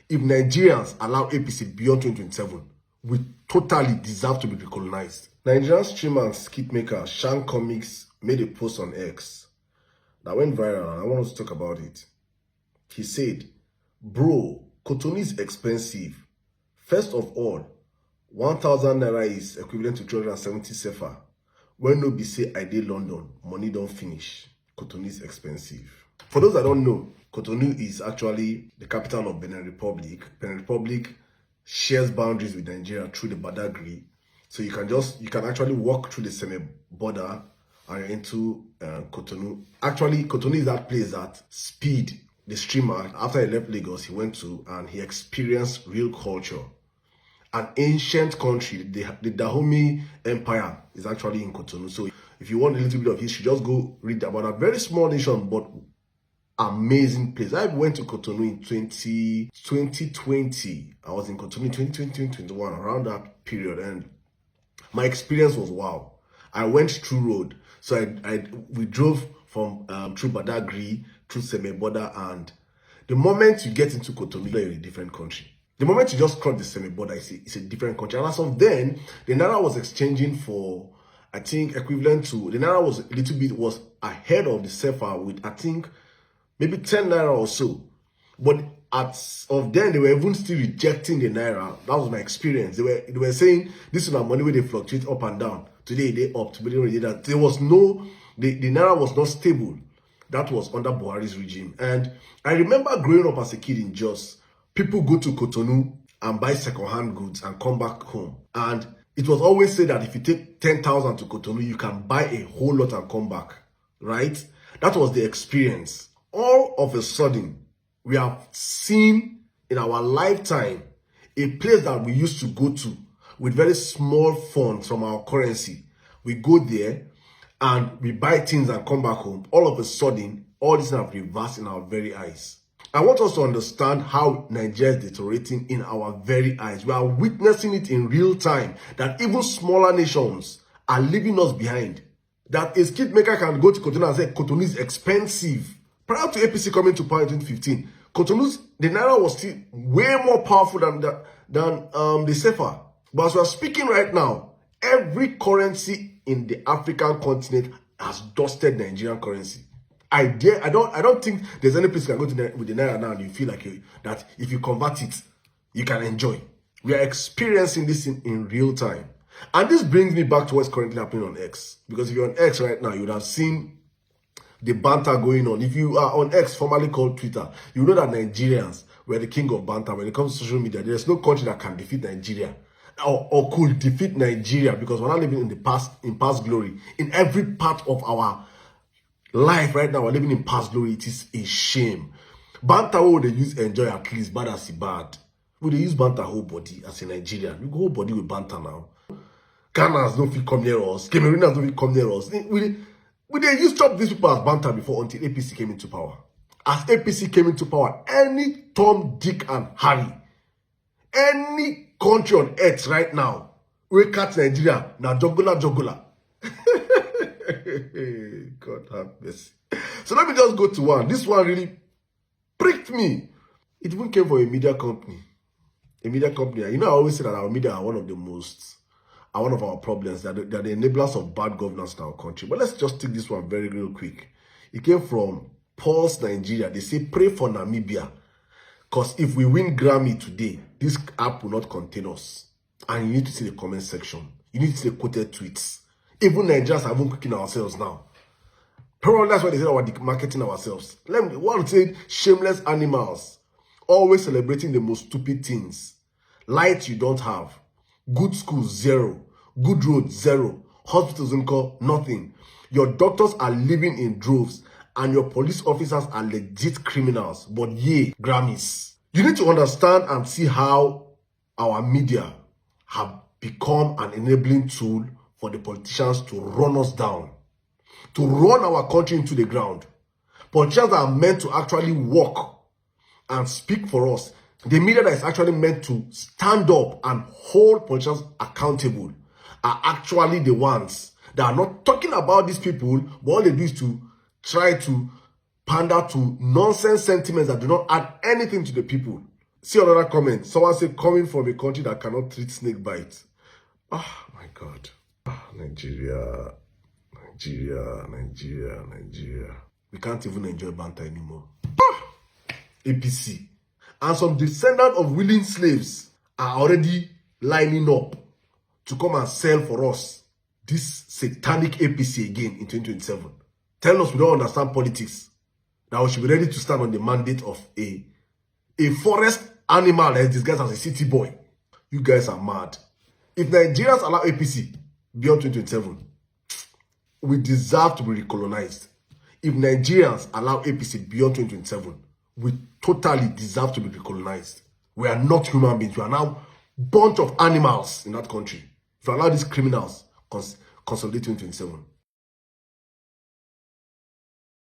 if Nigerians allow APC beyond 2027, we totally deserve to be recolonized. Nigerian streamer and skit maker Shan Comics made a post on X that went viral, and I want us to talk about it. He said, "Bro, Cotonou is expensive. First of all, 1,000 naira is equivalent to 270 CFA. When no be say I did London, money don't finish. Cotonou is expensive." For those that don't know, Cotonou is actually the capital of Benin Republic. Benin Republic shares boundaries with Nigeria through the Badagry. So you can actually walk through the Seme border and you're into Cotonou. Actually, Cotonou is that place that Speed, the streamer, after he left Lagos, he went to and he experienced real culture. An ancient country, the Dahomey Empire is actually in Cotonou. So if you want a little bit of history, just go read about a very small nation, but amazing place. I went to Cotonou in 2020. I was in Cotonou in 2020, 2021, around that period, and my experience was wow. I went through road. So we drove from through Badagry, through Seme border, and the moment you get into Cotonou, you're in a different country. The moment you just cross the Seme border, it's a different country. And as of then, the Naira was exchanging for, I think, equivalent to, the Naira was a little bit, was ahead of the CFA with, I think, maybe 10 Naira or so. But of then, they were even still rejecting the Naira. That was my experience. They were saying, this is our money where they fluctuate up and down. Today, they up, today, that. There was no, the Naira was not stable. That was under Buhari's regime. And I remember growing up as a kid in Jos, people go to Cotonou and buy second-hand goods and come back home. And it was always said that if you take 10,000 to Cotonou, you can buy a whole lot and come back, right? That was the experience. All of a sudden, we have seen in our lifetime a place that we used to go to with very small funds from our currency. We go there and we buy things and come back home. All of a sudden, all this have reversed in our very eyes. I want us to understand how Nigeria is deteriorating in our very eyes. We are witnessing it in real time, that even smaller nations are leaving us behind. That a skit maker can go to Cotonou and say, Cotonou is expensive. Prior to APC coming to power in 2015, the Naira was still way more powerful than the CFA. But as we are speaking right now, every currency in the African continent has dusted Nigerian currency. I don't think there's any place you can go to with the Naira now and you feel like that if you convert it, you can enjoy. We are experiencing this in real time. And this brings me back to what's currently happening on X. Because if you're on X right now, you would have seen the banter going on. If you are on X, formerly called Twitter, you know that Nigerians were the king of banter. When it comes to social media, there's no country that can defeat Nigeria or could defeat Nigeria, because we're not living in past glory. In every part of our life right now, we're living in past glory. It is a shame. Banter, what they use enjoy at least, bad as bad. Would they use banter whole body as a Nigerian? You go whole body with banter now. Ghanaians don't feel come near us. Cameroonians don't feel come near us. We used to stop these people as banter before until APC came into power. As APC came into power, any Tom, Dick, and Harry, any country on earth right now, we catch Nigeria, now jugular. God have mercy. So let me just go to one. This one really pricked me. It even came from a media company. A media company. You know, I always say that our media are one of our problems. They're the enablers of bad governance in our country. But let's just take this one real quick. It came from Pulse Nigeria. They say, pray for Namibia. Because if we win Grammy today, this app will not contain us. And you need to see the comment section. You need to see the quoted tweets. Even Nigerians are even cooking ourselves now. Probably that's why they say we're marketing ourselves. One said, shameless animals. Always celebrating the most stupid things. Light you don't have. Good schools, 0. Good roads, 0. Hospitals, nothing. Your doctors are living in droves. And your police officers are legit criminals. But yay, Grammys. You need to understand and see how our media have become an enabling tool for the politicians to run us down, to run our country into the ground. Politicians are meant to actually walk and speak for us. The media that is actually meant to stand up and hold politicians accountable are actually the ones that are not talking about these people, but all they do is to try to pander to nonsense sentiments that do not add anything to the people. See another comment. Someone say, coming from a country that cannot treat snake bites. Ah, my God. Ah, Nigeria. We can't even enjoy banter anymore. Ah, APC. And some descendants of willing slaves are already lining up to come and sell for us this satanic APC again in 2027. Tell us we don't understand politics. That we should be ready to stand on the mandate of a forest animal that is disguised as a city boy. You guys are mad. If Nigerians allow APC beyond 2027, we deserve to be recolonized. If Nigerians allow APC beyond 2027, we totally deserve to be recolonized. We are not human beings. We are now a bunch of animals in that country. If you allow these criminals consolidate 2027,